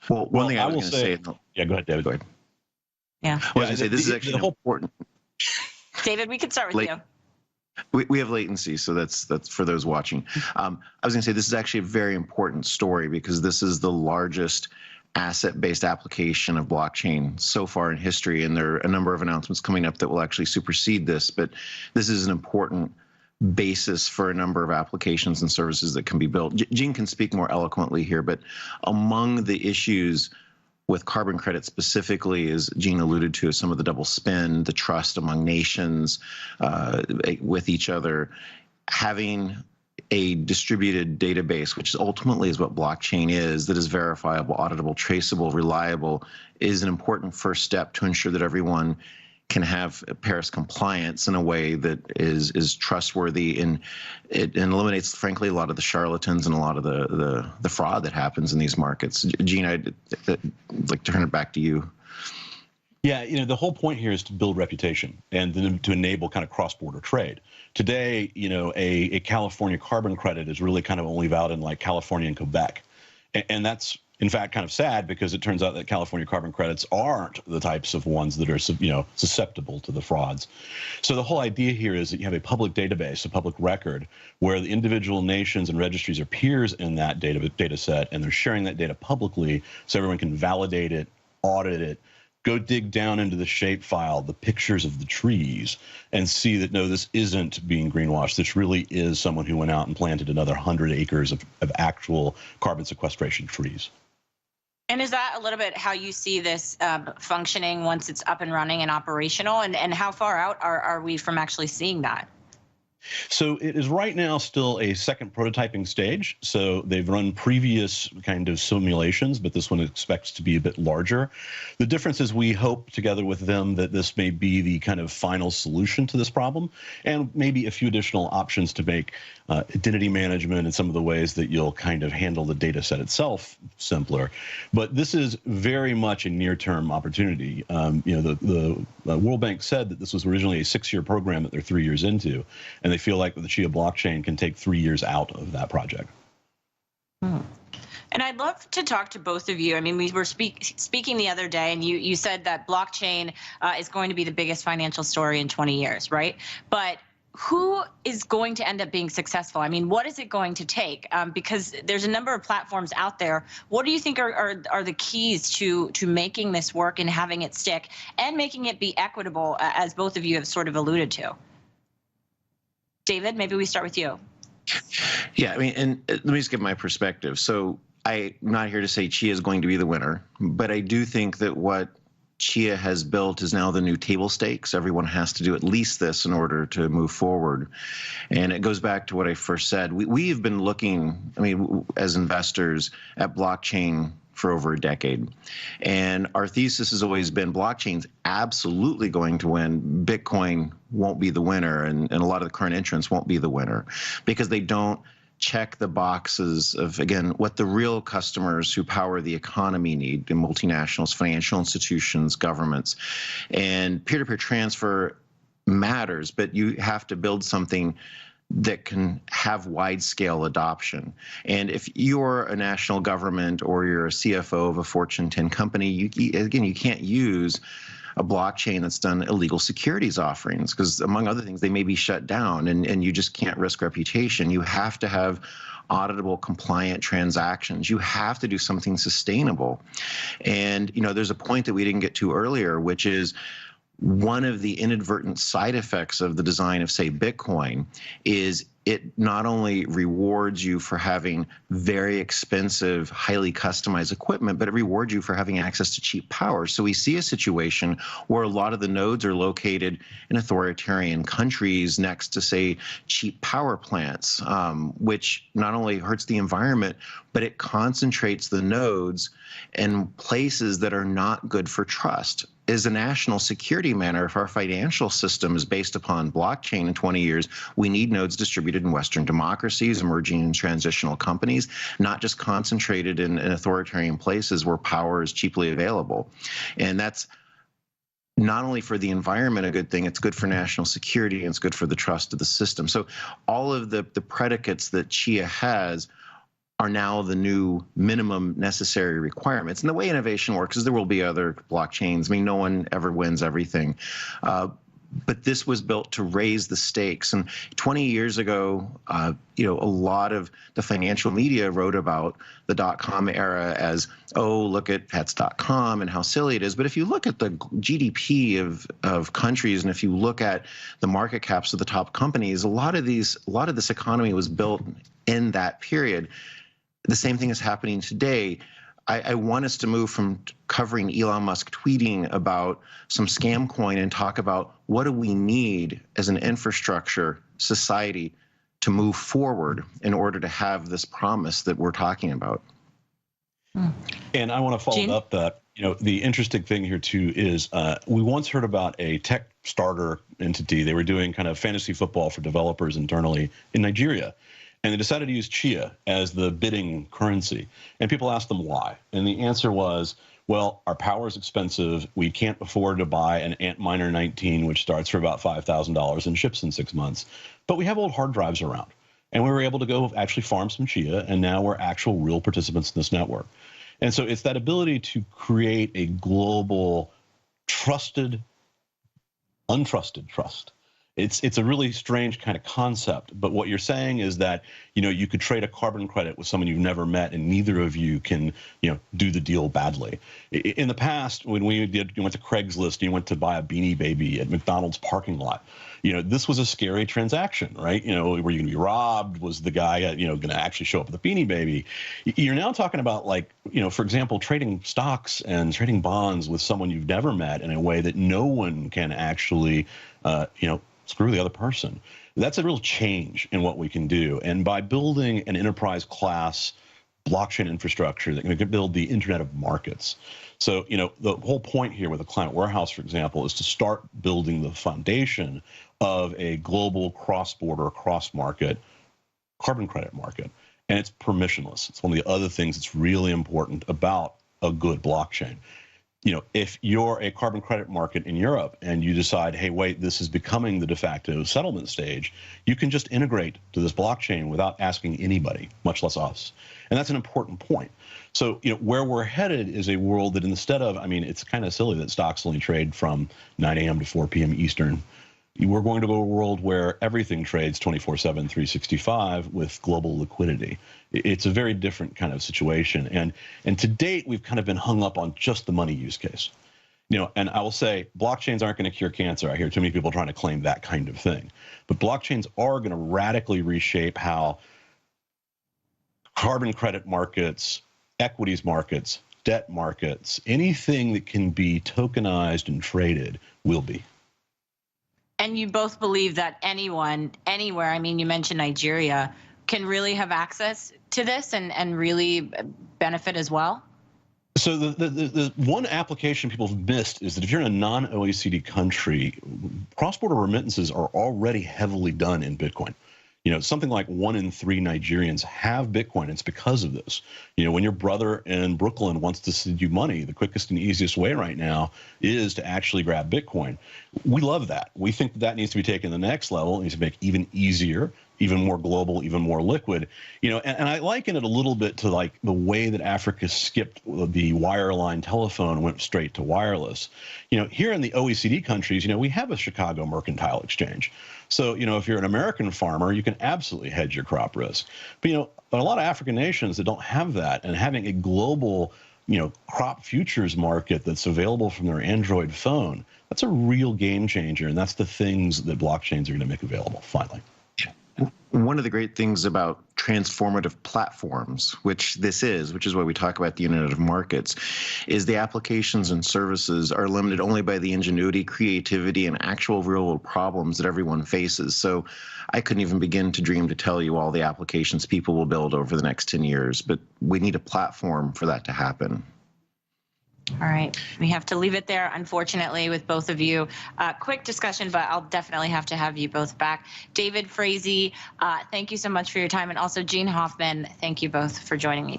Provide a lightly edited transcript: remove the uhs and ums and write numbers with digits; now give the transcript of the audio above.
Well, one thing I was going to say. Yeah, go ahead, David. Go ahead. Yeah. I was going to say this is actually important. David, we can start with you. We have latency, so that's for those watching. I was going to say this is actually a very important story because this is the largest asset-based application of blockchain so far in history, and there are a number of announcements coming up that will actually supersede this. But this is an important basis for a number of applications and services that can be built. Gene can speak more eloquently here, but among the issues with carbon credits specifically, as Gene alluded to, some of the double spend, the trust among nations with each other, having a distributed database, which ultimately is what blockchain is, that is verifiable, auditable, traceable, reliable, is an important first step to ensure that everyone can have Paris compliance in a way that is trustworthy, and it eliminates, frankly, a lot of the charlatans and a lot of the fraud that happens in these markets. Gene, I'd like to turn it back to you. Yeah, the whole point here is to build reputation and then to enable kind of cross-border trade. Today, a California carbon credit is really kind of only valid in like California and Quebec, and that's in fact kind of sad because it turns out that California carbon credits aren't the types of ones that are susceptible to the frauds. So the whole idea here is that you have a public database, a public record, where the individual nations and registries are peers in that data set, and they're sharing that data publicly so everyone can validate it, audit it, go dig down into the shapefile, the pictures of the trees, and see that, no, this isn't being greenwashed. This really is someone who went out and planted another 100 acres of actual carbon sequestration trees. And is that a little bit how you see this functioning once it's up and running and operational? And how far out are we from actually seeing that? So it is right now still a second prototyping stage. So they've run previous kind of simulations, but this one expects to be a bit larger. The difference is we hope together with them that this may be the kind of final solution to this problem, and maybe a few additional options to make identity management and some of the ways that you'll kind of handle the data set itself simpler. But this is very much a near-term opportunity. The World Bank said that this was originally a 6-year program that they're 3 years into, and they feel like the Chia blockchain can take 3 years out of that project. And I'd love to talk to both of you. I mean, we were speaking the other day, and you said that blockchain is going to be the biggest financial story in 20 years, right? But who is going to end up being successful? I mean, what is it going to take? Because there's a number of platforms out there. What do you think are the keys to making this work and having it stick and making it be equitable, as both of you have sort of alluded to? David, maybe we start with you. Yeah, I mean, and let me just give my perspective. So I'm not here to say Chia is going to be the winner, but I do think that what Chia has built is now the new table stakes. Everyone has to do at least this in order to move forward. And it goes back to what I first said. We have been looking, I mean, as investors at blockchain for over a decade. And our thesis has always been blockchain's absolutely going to win. Bitcoin won't be the winner, and a lot of the current entrants won't be the winner because they don't check the boxes of, again, what the real customers who power the economy need, the multinationals, financial institutions, governments. And peer-to-peer transfer matters, but you have to build something that can have wide-scale adoption. And if you're a national government or you're a CFO of a Fortune 10 company, you can't use a blockchain that's done illegal securities offerings because, among other things, they may be shut down, and you just can't risk reputation. You have to have auditable, compliant transactions. You have to do something sustainable. And, there's a point that we didn't get to earlier, which is one of the inadvertent side effects of the design of, say, Bitcoin is it not only rewards you for having very expensive, highly customized equipment, but it rewards you for having access to cheap power. So we see a situation where a lot of the nodes are located in authoritarian countries next to, say, cheap power plants, which not only hurts the environment, but it concentrates the nodes in places that are not good for trust. As a national security matter, if our financial system is based upon blockchain in 20 years, we need nodes distributed in Western democracies, emerging and transitional companies, not just concentrated in authoritarian places where power is cheaply available. And that's not only for the environment a good thing, it's good for national security, and it's good for the trust of the system. So all of the predicates that Chia has are now the new minimum necessary requirements. And the way innovation works is there will be other blockchains. I mean, no one ever wins everything. But this was built to raise the stakes. And 20 years ago, a lot of the financial media wrote about the dot-com era as, oh, look at pets.com and how silly it is. But if you look at the GDP of countries, and if you look at the market caps of the top companies, a lot of this economy was built in that period. The same thing is happening today. I want us to move from covering Elon Musk tweeting about some scam coin and talk about what do we need as an infrastructure society to move forward in order to have this promise that we're talking about. And I want to follow up that, the interesting thing here too is we once heard about a tech starter entity. They were doing kind of fantasy football for developers internally in Nigeria. And they decided to use Chia as the bidding currency. And people asked them why. And the answer was, well, our power is expensive. We can't afford to buy an Antminer 19, which starts for about $5,000 and ships in 6 months. But we have old hard drives around. And we were able to go actually farm some Chia. And now we're actual real participants in this network. And so it's that ability to create a global trusted, untrusted trust. It's a really strange kind of concept, but what you're saying is that, you could trade a carbon credit with someone you've never met and neither of you can, do the deal badly. In the past, when you went to Craigslist, you went to buy a Beanie Baby at McDonald's parking lot, this was a scary transaction, right? Were you going to be robbed? Was the guy, going to actually show up with a Beanie Baby? You're now talking about for example, trading stocks and trading bonds with someone you've never met in a way that no one can actually, screw the other person. That's a real change in what we can do. And by building an enterprise class blockchain infrastructure that can build the Internet of Markets. So, the whole point here with a client warehouse, for example, is to start building the foundation of a global cross-border, cross-market carbon credit market. And it's permissionless. It's one of the other things that's really important about a good blockchain. If you're a carbon credit market in Europe and you decide, hey, wait, this is becoming the de facto settlement stage, you can just integrate to this blockchain without asking anybody, much less us. And that's an important point. So, where we're headed is a world that instead of, it's kind of silly that stocks only trade from 9 a.m. to 4 p.m. Eastern. We're going to go to a world where everything trades 24/7, 365 with global liquidity. It's a very different kind of situation. And to date, we've kind of been hung up on just the money use case. And I will say blockchains aren't going to cure cancer. I hear too many people trying to claim that kind of thing. But blockchains are going to radically reshape how carbon credit markets, equities markets, debt markets, anything that can be tokenized and traded will be. And you both believe that anyone, anywhere, you mentioned Nigeria, can really have access to this and really benefit as well? So the one application people have missed is that if you're in a non-OECD country, cross-border remittances are already heavily done in Bitcoin. Something like 1 in 3 Nigerians have Bitcoin. It's because of this. When your brother in Brooklyn wants to send you money, the quickest and easiest way right now is to actually grab Bitcoin. We love that. We think that needs to be taken to the next level. It needs to make even easier, even more global, even more liquid. And I liken it a little bit to the way that Africa skipped the wireline telephone and went straight to wireless. Here in the OECD countries, we have a Chicago Mercantile Exchange. So, if you're an American farmer, you can absolutely hedge your crop risk. But, there are a lot of African nations that don't have that, and having a global, crop futures market that's available from their Android phone, that's a real game changer. And that's the things that blockchains are going to make available finally. One of the great things about transformative platforms, which is why we talk about the Internet of Markets, is the applications and services are limited only by the ingenuity, creativity, and actual real-world problems that everyone faces. So I couldn't even begin to dream to tell you all the applications people will build over the next 10 years, but we need a platform for that to happen. All right, we have to leave it there, unfortunately, with both of you. Quick discussion, but I'll definitely have to have you both back. David Frazee, thank you so much for your time. And also Gene Hoffman, thank you both for joining me.